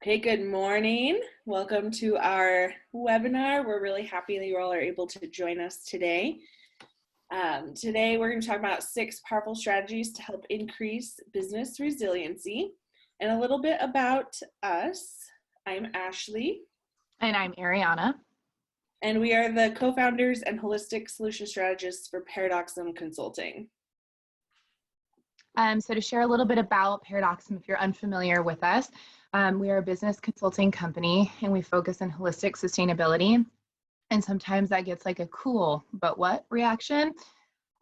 Okay, good morning. Welcome to our webinar. We're really happy that you all are able to join us today. Today, we're going to talk about 6 powerful strategies to help increase business resiliency and a little bit about us. I'm Ashley. And I'm Ariana. And we are the co-founders and holistic solution strategists for Paradoxum Consulting. So to share a little bit about Paradoxum, if you're unfamiliar with us, we are a business consulting company and we focus on holistic sustainability. And sometimes that gets like a cool, but what reaction?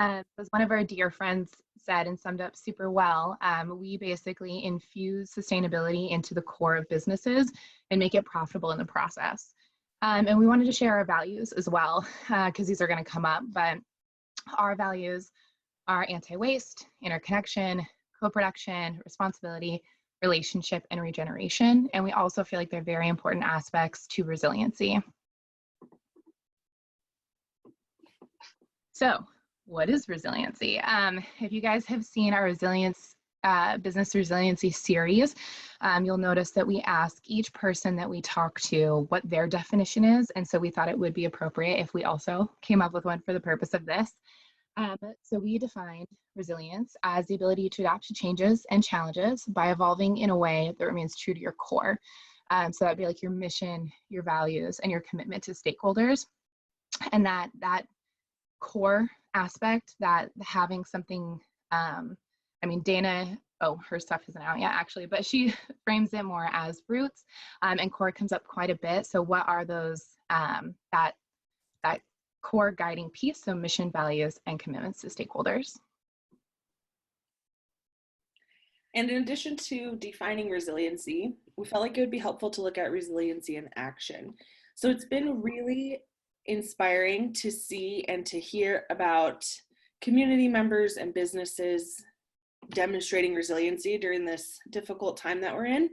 As one of our dear friends said and summed up super well, we basically infuse sustainability into the core of businesses and make it profitable in the process. And we wanted to share our values as well, because these are going to come up, but our values are anti-waste, interconnection, co-production, responsibility, relationship, and regeneration. And we also feel like they're very important aspects to resiliency. So what is resiliency? If you guys have seen our business resiliency series, you'll notice that we ask each person that we talk to what their definition is. And so we thought it would be appropriate if we also came up with one for the purpose of this. So we defined resilience as the ability to adapt to changes and challenges by evolving in a way that remains true to your core. So that'd be like your mission, your values, and your commitment to stakeholders. And that core aspect, that having something, Dana, her stuff isn't out yet actually, but she frames it more as roots, and core comes up quite a bit. So what are those, that core guiding piece, so mission, values, and commitments to stakeholders. And in addition to defining resiliency, we felt like it would be helpful to look at resiliency in action. So it's been really inspiring to see and to hear about community members and businesses demonstrating resiliency during this difficult time that we're in.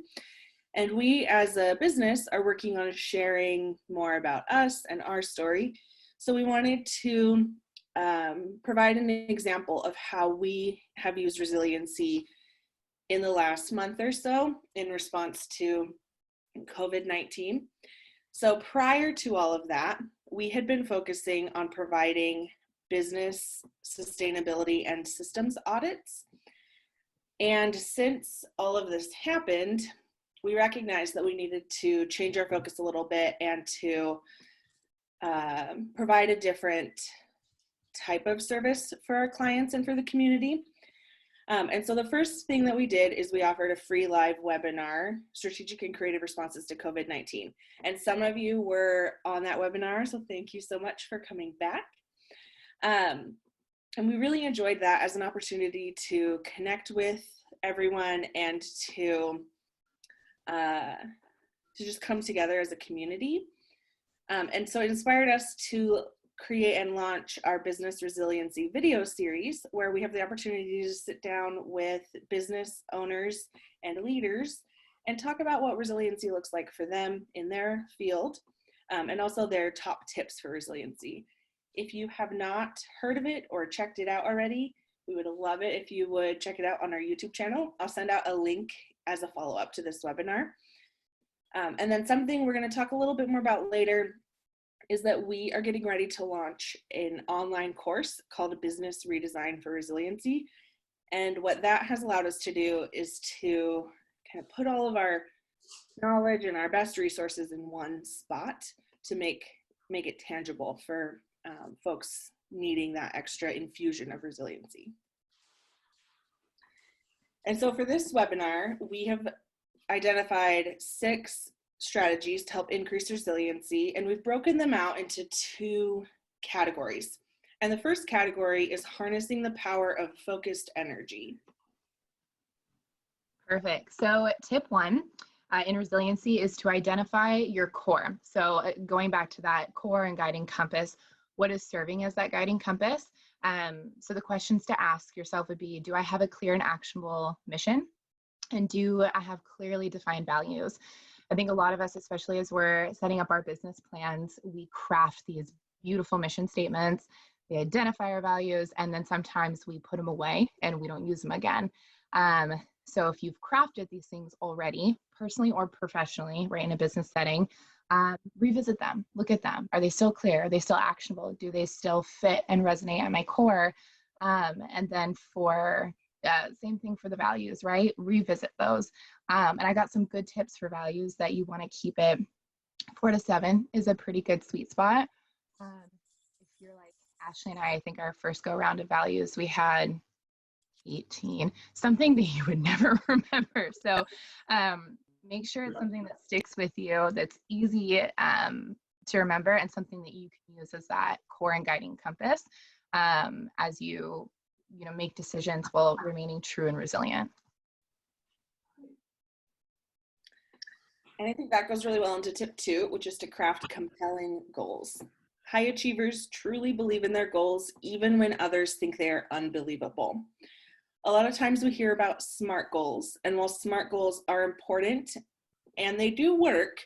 And we as a business are working on sharing more about us and our story. So we wanted to provide an example of how we have used resiliency in the last month or so in response to COVID-19. So prior to all of that, we had been focusing on providing business sustainability and systems audits. And since all of this happened, we recognized that we needed to change our focus a little bit and to provide a different type of service for our clients and for the community. And so the first thing that we did is we offered a free live webinar, Strategic and Creative Responses to COVID-19. And some of you were on that webinar, so thank you so much for coming back. And we really enjoyed that as an opportunity to connect with everyone and to just come together as a community. And so it inspired us to create and launch our business resiliency video series, where we have the opportunity to sit down with business owners and leaders and talk about what resiliency looks like for them in their field, and also their top tips for resiliency. If you have not heard of it or checked it out already, we would love it if you would check it out on our YouTube channel. I'll send out a link as a follow-up to this webinar. And then something we're going to talk a little bit more about later is that we are getting ready to launch an online course called Business Redesign for Resiliency. And what that has allowed us to do is to kind of put all of our knowledge and our best resources in one spot to make it tangible for folks needing that extra infusion of resiliency. And so for this webinar, we have identified 6 strategies to help increase resiliency, and we've broken them out into 2 categories. And the first category is harnessing the power of focused energy. Perfect. So tip 1 in resiliency is to identify your core. So going back to that core and guiding compass, what is serving as that guiding compass? So the questions to ask yourself would be, do I have a clear and actionable mission? And do I have clearly defined values? I think a lot of us, especially as we're setting up our business plans, we craft these beautiful mission statements, we identify our values, and then sometimes we put them away and we don't use them again. So if you've crafted these things already, personally or professionally, right, in a business setting, revisit them, look at them. Are they still clear? Are they still actionable? Do they still fit and resonate at my core? And then for same thing for the values, right? Revisit those. And I got some good tips for values that you want to keep it 4 to 7 is a pretty good sweet spot. If you're like Ashley and I think our first go round of values, we had 18, something that you would never remember. So make sure it's something that sticks with you, that's easy to remember, and something that you can use as that core and guiding compass as you make decisions while remaining true and resilient. And I think that goes really well into tip 2, which is to craft compelling goals. High achievers truly believe in their goals, even when others think they are unbelievable. A lot of times we hear about SMART goals, and while SMART goals are important and they do work,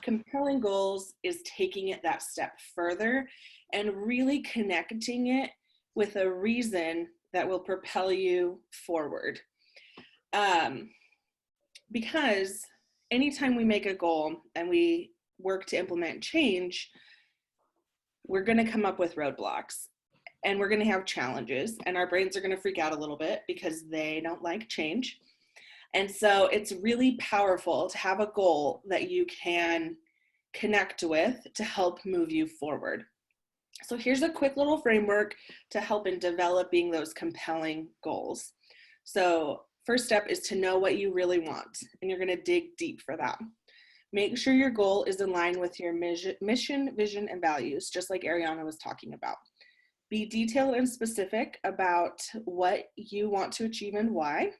compelling goals is taking it that step further and really connecting it with a reason that will propel you forward. Because anytime we make a goal and we work to implement change, we're going to come up with roadblocks and we're going to have challenges, and our brains are going to freak out a little bit because they don't like change. And so it's really powerful to have a goal that you can connect with to help move you forward. So here's a quick little framework to help in developing those compelling goals. So first step is to know what you really want, and you're going to dig deep for that. Make sure your goal is in line with your mission, vision, and values, just like Ariana was talking about. Be detailed and specific about what you want to achieve and why,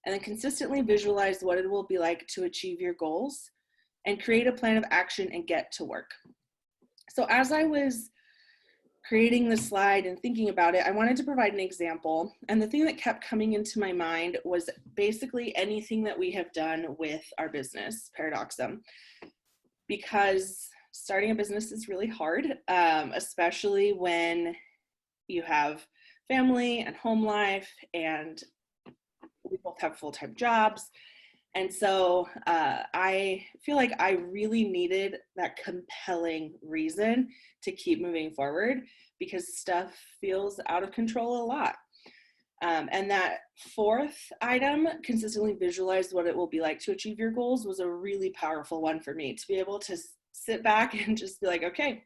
and then consistently visualize what it will be like to achieve your goals, and create a plan of action and get to work. So as I was creating the slide and thinking about it, I wanted to provide an example. And the thing that kept coming into my mind was basically anything that we have done with our business, Paradoxum. Because starting a business is really hard, especially when you have family and home life, and we both have full-time jobs. And so I feel like I really needed that compelling reason to keep moving forward, because stuff feels out of control a lot. And that fourth item, consistently visualize what it will be like to achieve your goals, was a really powerful one for me, to be able to sit back and just be like, okay,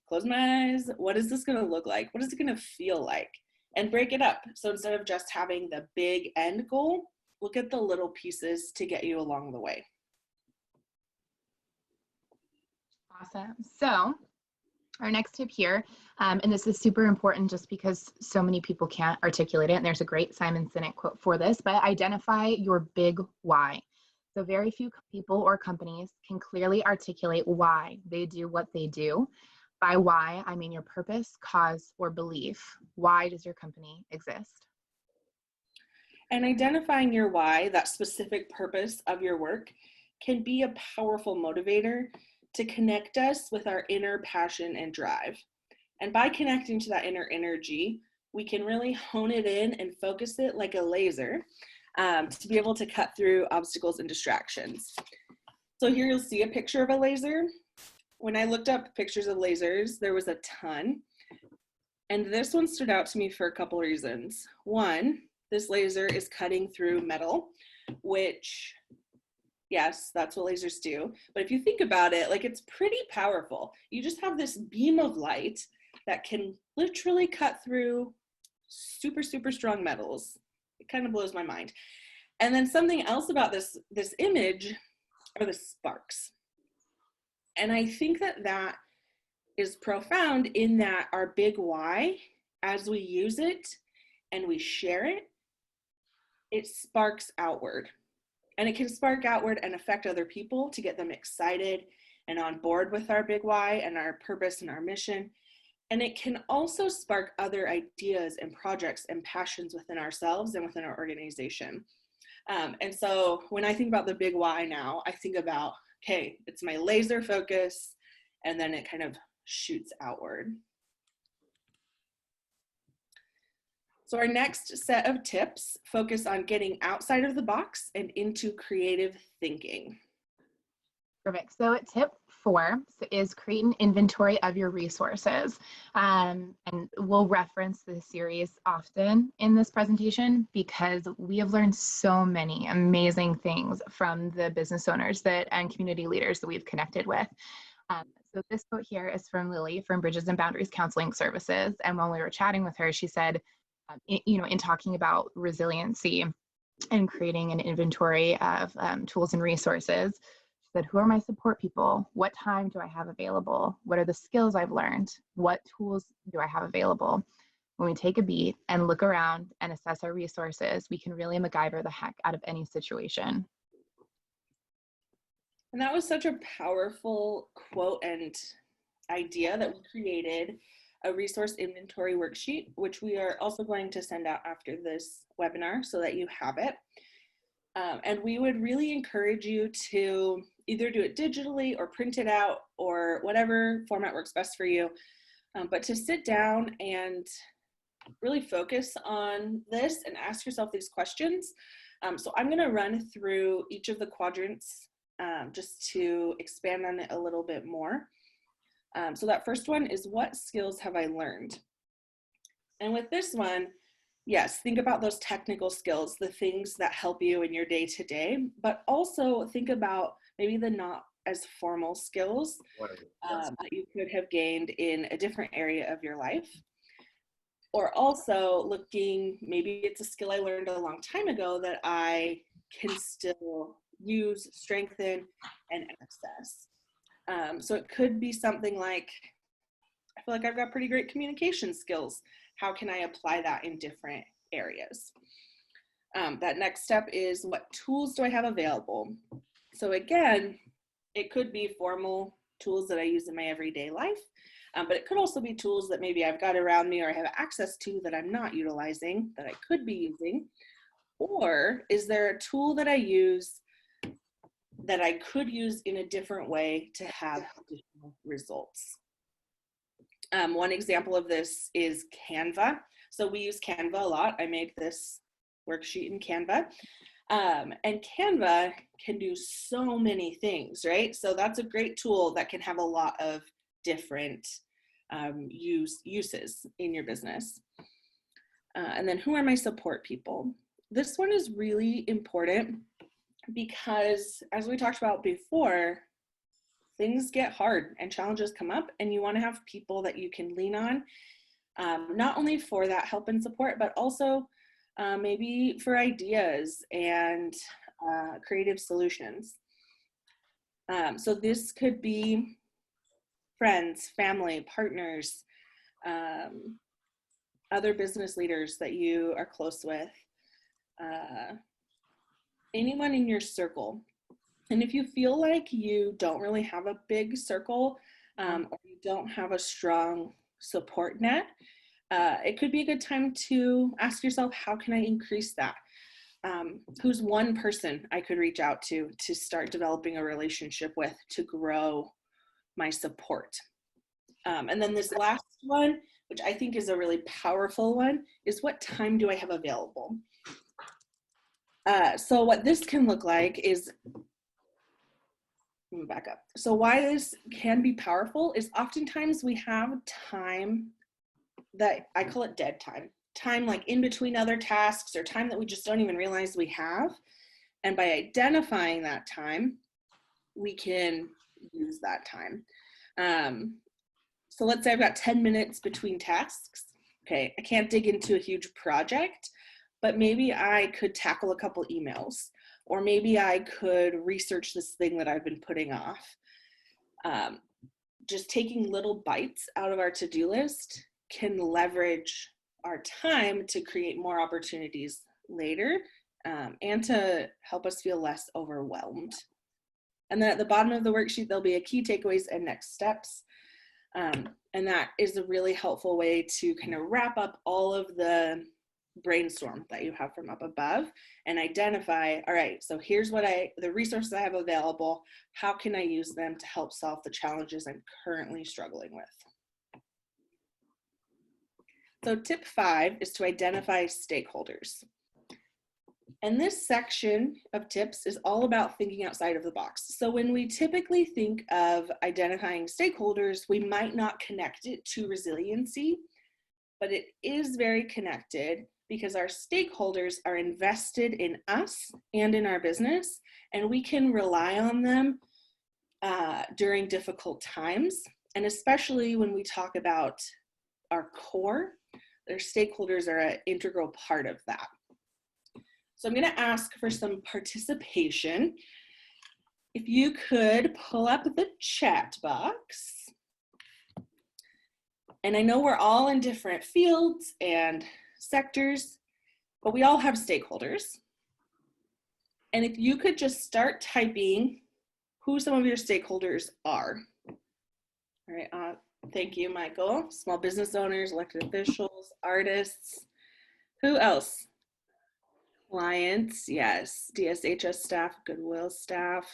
close my eyes. What is this going to look like? What is it going to feel like? And break it up. So instead of just having the big end goal, look at the little pieces to get you along the way. Awesome. So our next tip here, and this is super important just because so many people can't articulate it, and there's a great Simon Sinek quote for this, but identify your big why. So very few people or companies can clearly articulate why they do what they do. By why, I mean your purpose, cause, or belief. Why does your company exist? And identifying your why, that specific purpose of your work, can be a powerful motivator to connect us with our inner passion and drive. And by connecting to that inner energy, we can really hone it in and focus it like a laser to be able to cut through obstacles and distractions. So here you'll see a picture of a laser. When I looked up pictures of lasers, there was a ton. And this one stood out to me for a couple reasons. One, this laser is cutting through metal, which, yes, that's what lasers do. But if you think about it, like, it's pretty powerful. You just have this beam of light that can literally cut through super, super strong metals. It kind of blows my mind. And then something else about this image are the sparks. And I think that is profound, in that our big why, as we use it and we share it, it sparks outward. And it can spark outward and affect other people to get them excited and on board with our big why and our purpose and our mission. And it can also spark other ideas and projects and passions within ourselves and within our organization. And so when I think about the big why now, I think about, okay, it's my laser focus, and then it kind of shoots outward. So our next set of tips focus on getting outside of the box and into creative thinking. Perfect. So tip 4 is create an inventory of your resources. And we'll reference this series often in this presentation because we have learned so many amazing things from the business owners and community leaders that we've connected with. So this quote here is from Lily from Bridges and Boundaries Counseling Services. And when we were chatting with her, she said, in talking about resiliency and creating an inventory of tools and resources, she said, who are my support people? What time do I have available? What are the skills I've learned? What tools do I have available? When we take a beat and look around and assess our resources, we can really MacGyver the heck out of any situation. And that was such a powerful quote and idea that we created a resource inventory worksheet, which we are also going to send out after this webinar so that you have it. And we would really encourage you to either do it digitally or print it out or whatever format works best for you, but to sit down and really focus on this and ask yourself these questions. So I'm going to run through each of the quadrants just to expand on it a little bit more. So that first one is, what skills have I learned? And with this one, yes, think about those technical skills, the things that help you in your day-to-day, but also think about maybe the not as formal skills that you could have gained in a different area of your life. Or also looking, maybe it's a skill I learned a long time ago that I can still use, strengthen, and access. So it could be something like, I feel like I've got pretty great communication skills. How can I apply that in different areas? That next step is, what tools do I have available? So again, it could be formal tools that I use in my everyday life, but it could also be tools that maybe I've got around me or I have access to that I'm not utilizing that I could be using. Or is there a tool that I use that I could use in a different way to have additional results? One example of this is Canva. So we use Canva a lot. I made this worksheet in Canva. And Canva can do so many things, right? So that's a great tool that can have a lot of different uses in your business. And then, who are my support people? This one is really important because, as we talked about before, things get hard and challenges come up, and you want to have people that you can lean on, not only for that help and support, but also maybe for ideas and creative solutions. So this could be friends, family, partners, other business leaders that you are close with, anyone in your circle. And if you feel like you don't really have a big circle or you don't have a strong support net, it could be a good time to ask yourself, how can I increase that? Who's one person I could reach out to start developing a relationship with to grow my support? And then this last one, which I think is a really powerful one, is, what time do I have available? So what this can look like is, let me back up. So why this can be powerful is oftentimes we have time that I call it dead time like in between other tasks, or time that we just don't even realize we have. And by identifying that time, we can use that time. So let's say I've got 10 minutes between tasks. Okay, I can't dig into a huge project, but maybe I could tackle a couple emails, or maybe I could research this thing that I've been putting off. Just taking little bites out of our to-do list can leverage our time to create more opportunities later, and to help us feel less overwhelmed. And then at the bottom of the worksheet, there'll be a key takeaways and next steps. And that is a really helpful way to kind of wrap up all of the brainstorm that you have from up above and identify, all right, so here's the resources I have available. How can I use them to help solve the challenges I'm currently struggling with? So tip 5 is to identify stakeholders. And this section of tips is all about thinking outside of the box. So when we typically think of identifying stakeholders, we might not connect it to resiliency, but it is very connected because our stakeholders are invested in us and in our business, and we can rely on them during difficult times. And especially when we talk about our core, their stakeholders are an integral part of that. So I'm going to ask for some participation. If you could pull up the chat box. And I know we're all in different fields and sectors, but we all have stakeholders. And if you could just start typing who some of your stakeholders are. All right, thank you, Michael. Small business owners, elected officials, artists. Who else? Clients, yes. DSHS staff, Goodwill staff.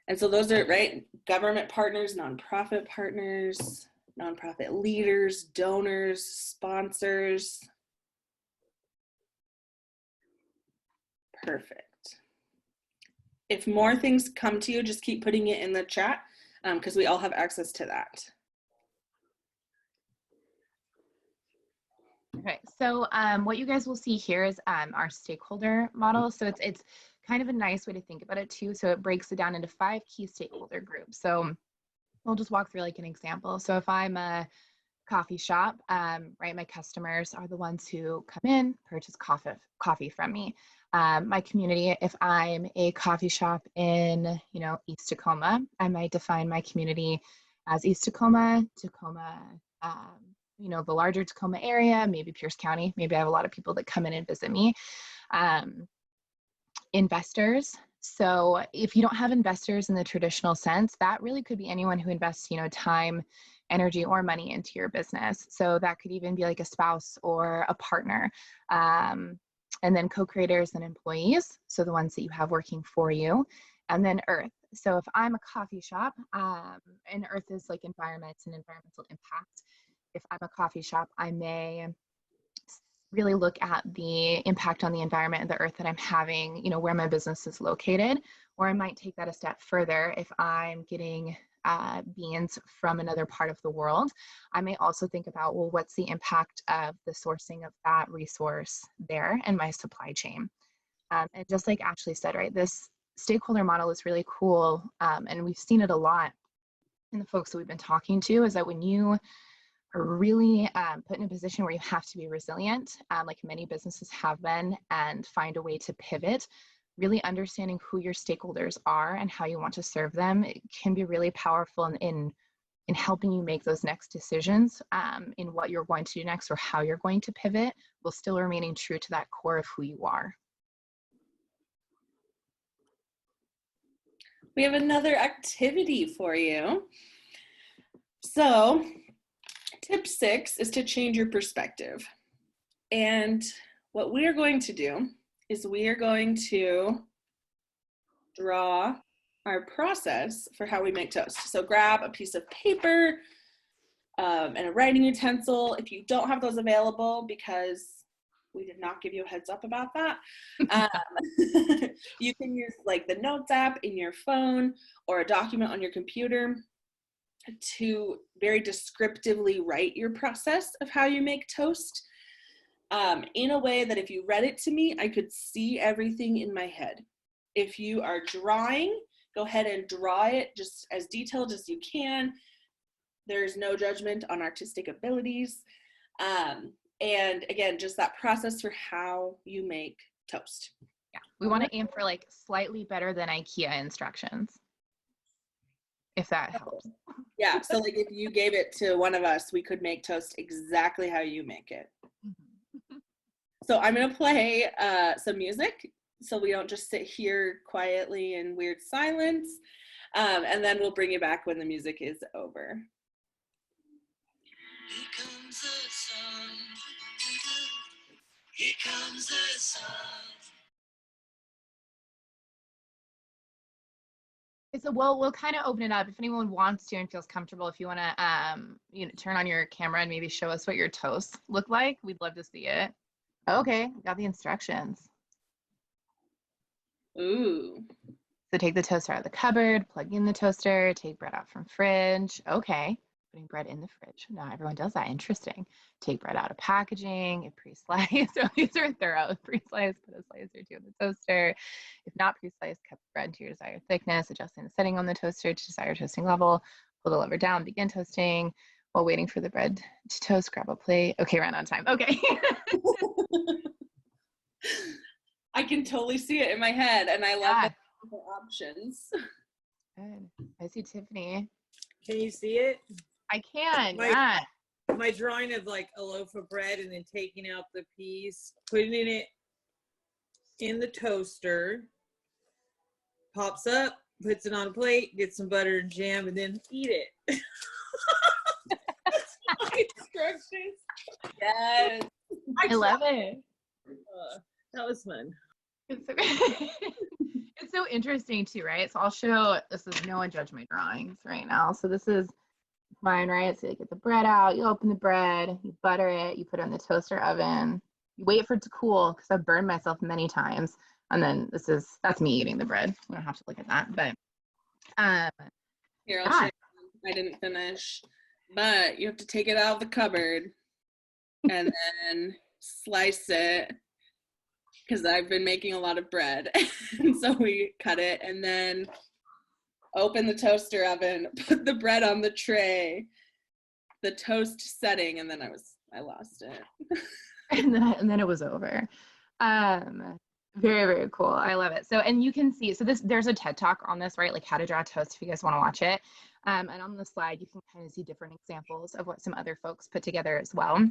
And so those are, right, government partners, nonprofit partners, nonprofit leaders, donors, sponsors. Perfect. If more things come to you, just keep putting it in the chat because we all have access to that. Okay, so what you guys will see here is our stakeholder model. So it's kind of a nice way to think about it too. So it breaks it down into 5 key stakeholder groups. So we'll just walk through like an example. So if I'm a coffee shop, right, my customers are the ones who come in, purchase coffee from me. My community, if I'm a coffee shop in, East Tacoma, I might define my community as East Tacoma, the larger Tacoma area, maybe Pierce County. Maybe I have a lot of people that come in and visit me. Investors. So if you don't have investors in the traditional sense, that really could be anyone who invests, time, energy, or money into your business. So that could even be like a spouse or a partner. And then co-creators and employees. So the ones that you have working for you. And then earth. So if I'm a coffee shop, and earth is like environments and environmental impact. If I'm a coffee shop, I may really look at the impact on the environment and the earth that I'm having, where my business is located. Or I might take that a step further. If I'm getting beans from another part of the world, I may also think about, well, what's the impact of the sourcing of that resource there and my supply chain? And just like Ashley said, right, this stakeholder model is really cool. And we've seen it a lot in the folks that we've been talking to, is that when you are really put in a position where you have to be resilient, like many businesses have been, and find a way to pivot, really understanding who your stakeholders are and how you want to serve them, it can be really powerful in helping you make those next decisions in what you're going to do next or how you're going to pivot, while still remaining true to that core of who you are. We have another activity for you. So tip 6 is to change your perspective. And what we are going to do is we are going to draw our process for how we make toast. So grab a piece of paper and a writing utensil. If you don't have those available, because we did not give you a heads up about that, you can use like the Notes app in your phone or a document on your computer to very descriptively write your process of how you make toast in a way that if you read it to me, I could see everything in my head. If you are drawing, go ahead and draw it just as detailed as you can. There's no judgment on artistic abilities. And again, just that process for how you make toast. Yeah, we want to aim for like slightly better than IKEA instructions, if that helps. Yeah, so like if you gave it to one of us, we could make toast exactly how you make it. So I'm going to play some music so we don't just sit here quietly in weird silence. And then we'll bring you back when the music is over. Here comes the sun. Here comes the sun. So we'll kind of open it up if anyone wants to and feels comfortable. If you want to, turn on your camera and maybe show us what your toast look like, we'd love to see it. Okay, got the instructions. Ooh. So take the toaster out of the cupboard, plug in the toaster, take bread out from fridge. Okay, putting bread in the fridge. Now everyone does that. Interesting. Take bread out of packaging, it pre-sliced. So these are thorough. Pre-sliced, put a slice or two in the toaster. If not pre-sliced, cut the bread to your desired thickness, adjusting the setting on the toaster to desired toasting level. Pull the lever down, begin toasting. While waiting for the bread to toast, grab a plate. Okay, ran out of time. Okay. I can totally see it in my head, and I love that the options. Good. I see Tiffany. Can you see it? I can, yeah. My drawing of like a loaf of bread and then taking out the piece, putting it in the toaster, pops up, puts it on a plate, gets some butter and jam, and then eat it. That's my instructions. Yes. I love it. That was fun. It's so interesting too, right? So I'll show, this is, no one judge my drawings right now. So this is mine, right? So you get the bread out, you open the bread, you butter it, you put it in the toaster oven, you wait for it to cool, because I've burned myself many times. And then that's me eating the bread. We don't have to look at that, but here, I'll show you. I didn't finish, but you have to take it out of the cupboard and then slice it, because I've been making a lot of bread. And so we cut it and then open the toaster oven, put the bread on the tray, the toast setting, and then I lost it. and then it was over. Very, very cool. I love it. So, and you can see, so there's a TED talk on this, right? Like how to draw toast if you guys want to watch it. And on the slide, you can kind of see different examples of what some other folks put together as well.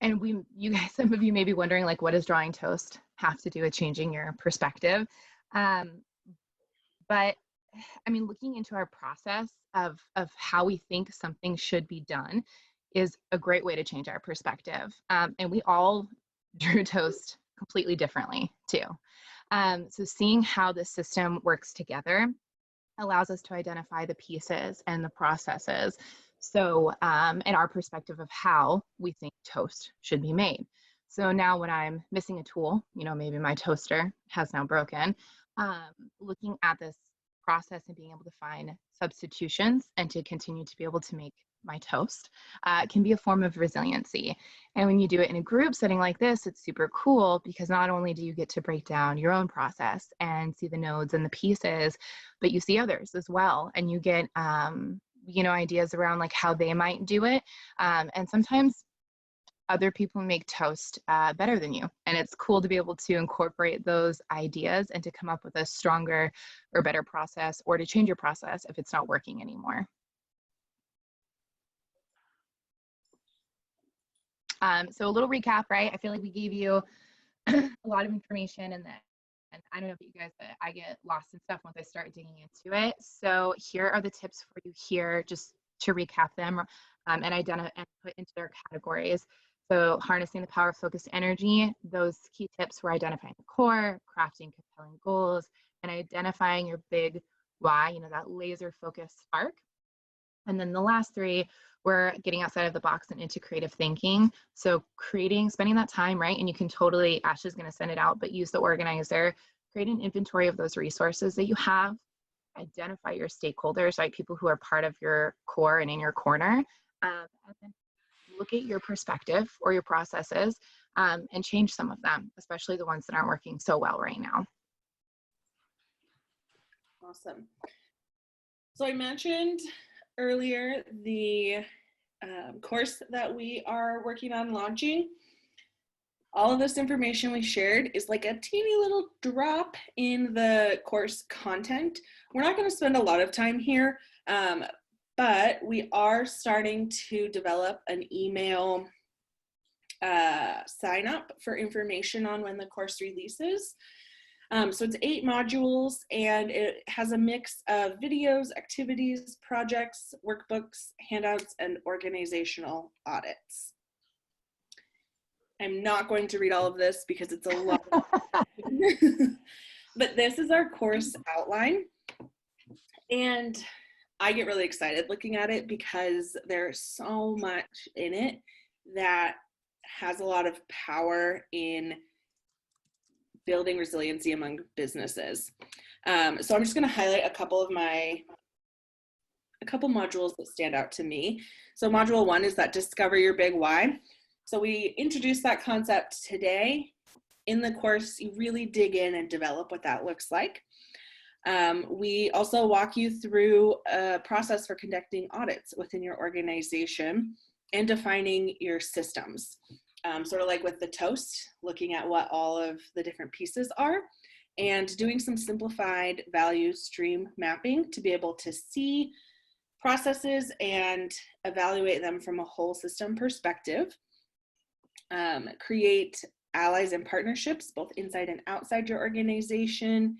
And you guys, some of you may be wondering, like, what does drawing toast have to do with changing your perspective? But I mean, looking into our process of how we think something should be done is a great way to change our perspective. And we all drew toast completely differently too. So seeing how the system works together allows us to identify the pieces and the processes. So in our perspective of how we think toast should be made. So now when I'm missing a tool, maybe my toaster has now broken, looking at this process and being able to find substitutions and to continue to be able to make my toast can be a form of resiliency. And when you do it in a group setting like this, it's super cool because not only do you get to break down your own process and see the nodes and the pieces, but you see others as well. And you get, ideas around like how they might do it. And sometimes other people make toast better than you. And it's cool to be able to incorporate those ideas and to come up with a stronger or better process, or to change your process if it's not working anymore. So a little recap, right? I feel like we gave you a lot of information, and I don't know about you guys, but I get lost in stuff once I start digging into it. So here are the tips for you here, just to recap them and identify and put into their categories. So harnessing the power of focused energy, those key tips were identifying the core, crafting compelling goals, and identifying your big why, that laser focused spark. And then the last three were getting outside of the box and into creative thinking. So spending that time, right? And you can totally, Ash is going to send it out, but use the organizer, create an inventory of those resources that you have, identify your stakeholders, right? People who are part of your core and in your corner, and then look at your perspective or your processes and change some of them, especially the ones that aren't working so well right now. Awesome. So I mentioned earlier the course that we are working on launching. All of this information we shared is like a teeny little drop in the course content. We're not going to spend a lot of time here, but we are starting to develop an email sign up for information on when the course releases. So it's 8 modules, and it has a mix of videos, activities, projects, workbooks, handouts, and organizational audits. I'm not going to read all of this because it's a lot. But this is our course outline. And I get really excited looking at it because there's so much in it that has a lot of power in building resiliency among businesses. So I'm just going to highlight a couple modules that stand out to me. So module 1 is that discover your big why. So we introduced that concept today. In the course, you really dig in and develop what that looks like. We also walk you through a process for conducting audits within your organization and defining your systems. Sort of like with the toast, looking at what all of the different pieces are and doing some simplified value stream mapping to be able to see processes and evaluate them from a whole system perspective. Create allies and partnerships, both inside and outside your organization.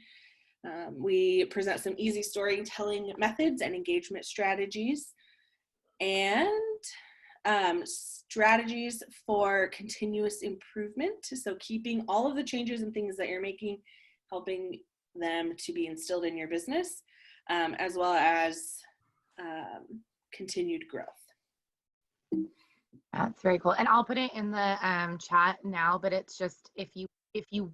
We present some easy storytelling methods and engagement strategies, and strategies for continuous improvement. So keeping all of the changes and things that you're making, helping them to be instilled in your business, as well as continued growth. That's very cool. And I'll put it in the chat now, but it's just if you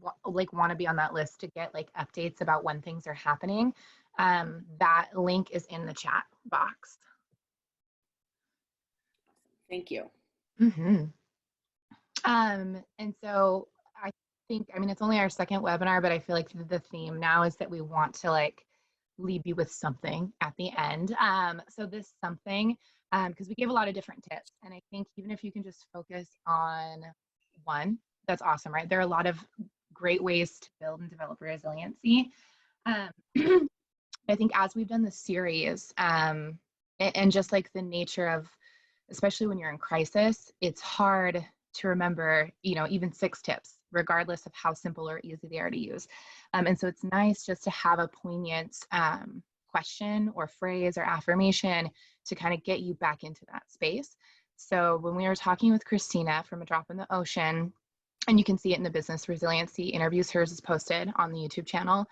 want to be on that list to get like updates about when things are happening, that link is in the chat box. Thank you. Mm-hmm. And so I think, I mean, it's only our second webinar, but I feel like the theme now is that we want to like leave you with something at the end. So this something, because we gave a lot of different tips, and I think even if you can just focus on one, that's awesome, right? There are a lot of great ways to build and develop resiliency. I think as we've done the series, and just like the nature of, especially when you're in crisis, it's hard to remember, even 6 tips, regardless of how simple or easy they are to use. And so it's nice just to have a poignant question or phrase or affirmation to kind of get you back into that space. So when we were talking with Christina from A Drop in the Ocean, and you can see it in the Business Resiliency interviews, hers is posted on the YouTube channel.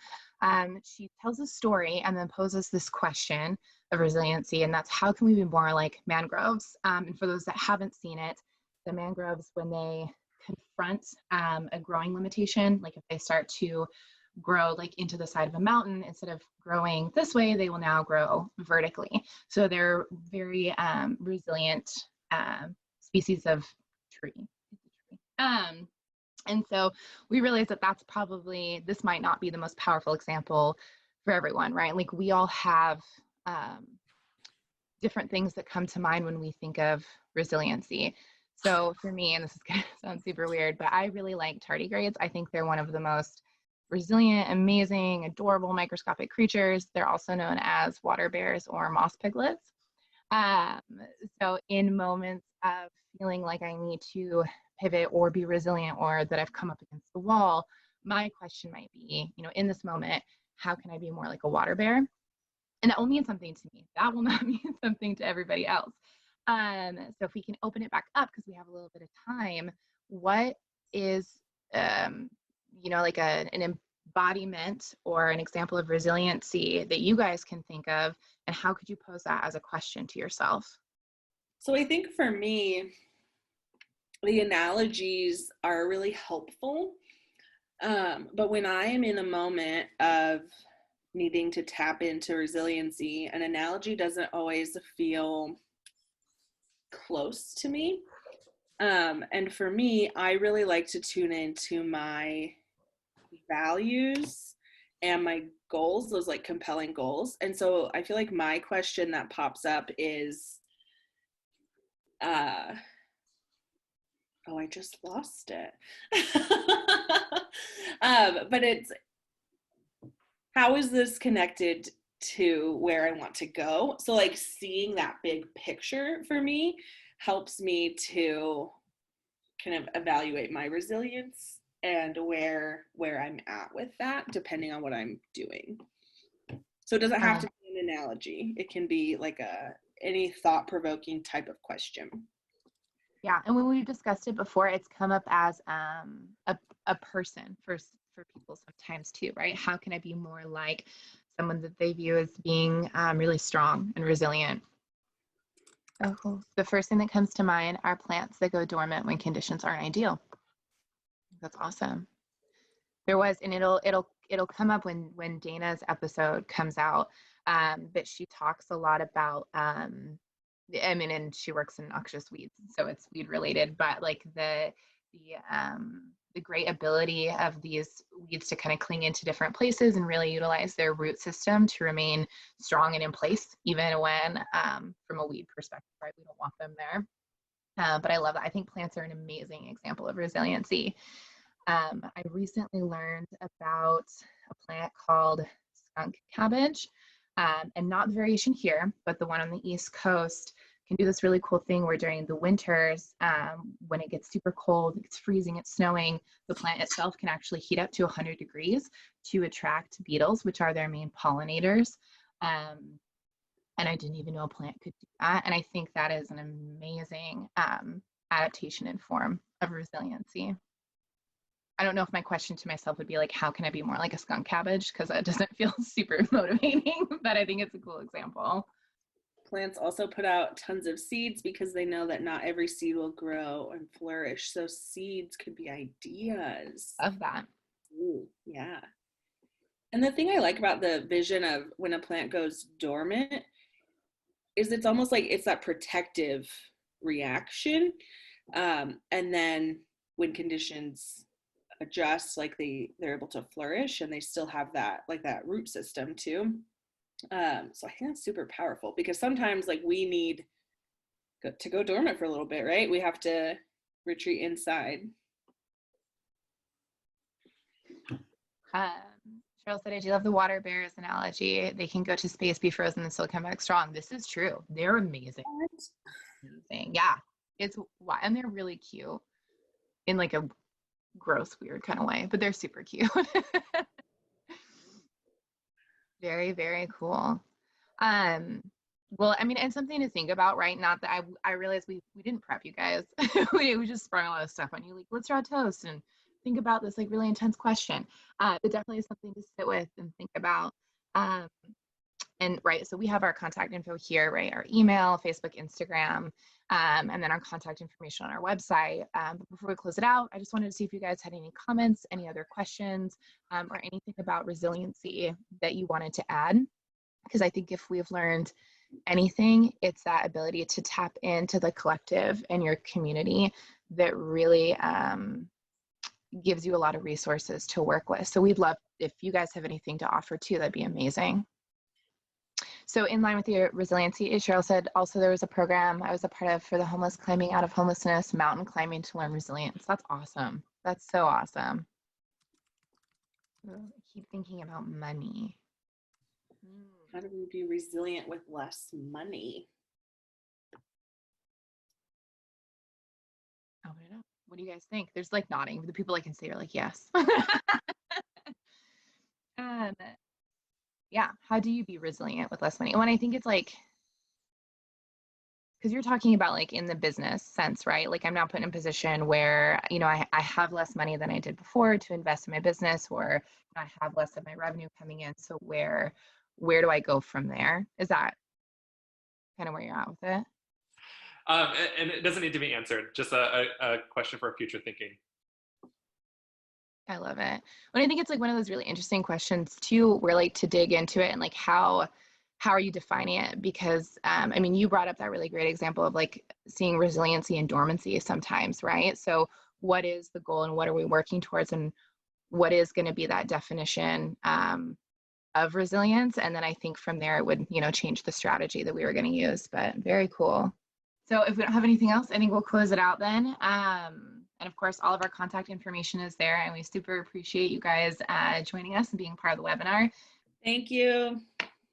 She tells a story and then poses this question of resiliency, and that's how can we be more like mangroves? And for those that haven't seen it, the mangroves, when they confront a growing limitation, like if they start to grow like into the side of a mountain, instead of growing this way, they will now grow vertically. So they're very resilient species of tree. And so we realized that that's probably, this might not be the most powerful example for everyone, right? Like we all have different things that come to mind when we think of resiliency. So for me, and this is going to sound super weird, but I really like tardigrades. I think they're one of the most resilient, amazing, adorable microscopic creatures. They're also known as water bears or moss piglets. So in moments of feeling like I need to pivot or be resilient, or that I've come up against the wall, my question might be, in this moment, how can I be more like a water bear? And that will mean something to me. That will not mean something to everybody else. So if we can open it back up, because we have a little bit of time, what is, like an embodiment or an example of resiliency that you guys can think of, and how could you pose that as a question to yourself? So I think for me, the analogies are really helpful. But when I am in a moment of needing to tap into resiliency, an analogy doesn't always feel close to me. And for me, I really like to tune into my values and my goals, those like compelling goals. And so I feel like my question that pops up is, oh, I just lost it. But it's, how is this connected to where I want to go? So like seeing that big picture for me helps me to kind of evaluate my resilience and where I'm at with that, depending on what I'm doing. So it doesn't have to be an analogy. It can be like any thought-provoking type of question. Yeah, and when we've discussed it before, it's come up as a person for people sometimes too, right? How can I be more like someone that they view as being really strong and resilient? Oh, cool. The first thing that comes to mind are plants that go dormant when conditions aren't ideal. That's awesome. There was, and it'll come up when Dana's episode comes out. But she talks a lot about, I mean, and she works in noxious weeds, so it's weed related, but like the great ability of these weeds to kind of cling into different places and really utilize their root system to remain strong and in place, even when, from a weed perspective, right, we don't want them there. But I love that. I think plants are an amazing example of resiliency. I recently learned about a plant called skunk cabbage, and not the variation here, but the one on the East Coast can do this really cool thing where during the winters, when it gets super cold, it's freezing, it's snowing, the plant itself can actually heat up to 100 degrees to attract beetles, which are their main pollinators. And I didn't even know a plant could do that. And I think that is an amazing adaptation and form of resiliency. I don't know if my question to myself would be like, how can I be more like a skunk cabbage? Because that doesn't feel super motivating, but I think it's a cool example. Plants also put out tons of seeds because they know that not every seed will grow and flourish. So seeds could be ideas. Love that. Ooh, yeah. And the thing I like about the vision of when a plant goes dormant is it's almost like it's that protective reaction. And then when conditions adjust, like they're able to flourish and they still have that like that root system too. So I think that's super powerful because sometimes like we need to go dormant for a little bit, right? We have to retreat inside. Cheryl said, I do love the water bears analogy. They can go to space, be frozen, and still come back strong. This is true. They're amazing. Amazing. Yeah. It's why, and they're really cute in like a gross, weird kind of way, but they're super cute. Very, very cool. Well, I mean, and something to think about, right? Not that I realized we didn't prep you guys. we just sprung a lot of stuff on you. Like, let's draw toast and think about this like really intense question. It definitely is something to sit with and think about. And right, so we have our contact info here, right? Our email, Facebook, Instagram, and then our contact information on our website. But before we close it out, I just wanted to see if you guys had any comments, any other questions, or anything about resiliency that you wanted to add. Because I think if we've learned anything, it's that ability to tap into the collective and your community that really gives you a lot of resources to work with. So we'd love if you guys have anything to offer too, that'd be amazing. So in line with your resiliency, Cheryl said also there was a program I was a part of for the homeless climbing out of homelessness, mountain climbing to learn resilience. That's awesome. That's so awesome. I keep thinking about money. How do we be resilient with less money? Open it up. What do you guys think? There's like nodding. The people I can see are like, yes. Yeah, how do you be resilient with less money? When I think it's like, because you're talking about like in the business sense, right? Like I'm now put in a position where, you know, I have less money than I did before to invest in my business, or I have less of my revenue coming in. So where do I go from there? Is that kind of where you're at with it? And it doesn't need to be answered, just a question for future thinking. I love it. But I think it's like one of those really interesting questions too, where like to dig into it and like how are you defining it? Because I mean, you brought up that really great example of like seeing resiliency and dormancy sometimes, right? So what is the goal and what are we working towards, and what is going to be that definition of resilience? And then I think from there it would, you know, change the strategy that we were going to use. But very cool. So if we don't have anything else, I think we'll close it out then. And of course, all of our contact information is there, and we super appreciate you guys joining us and being part of the webinar. Thank you.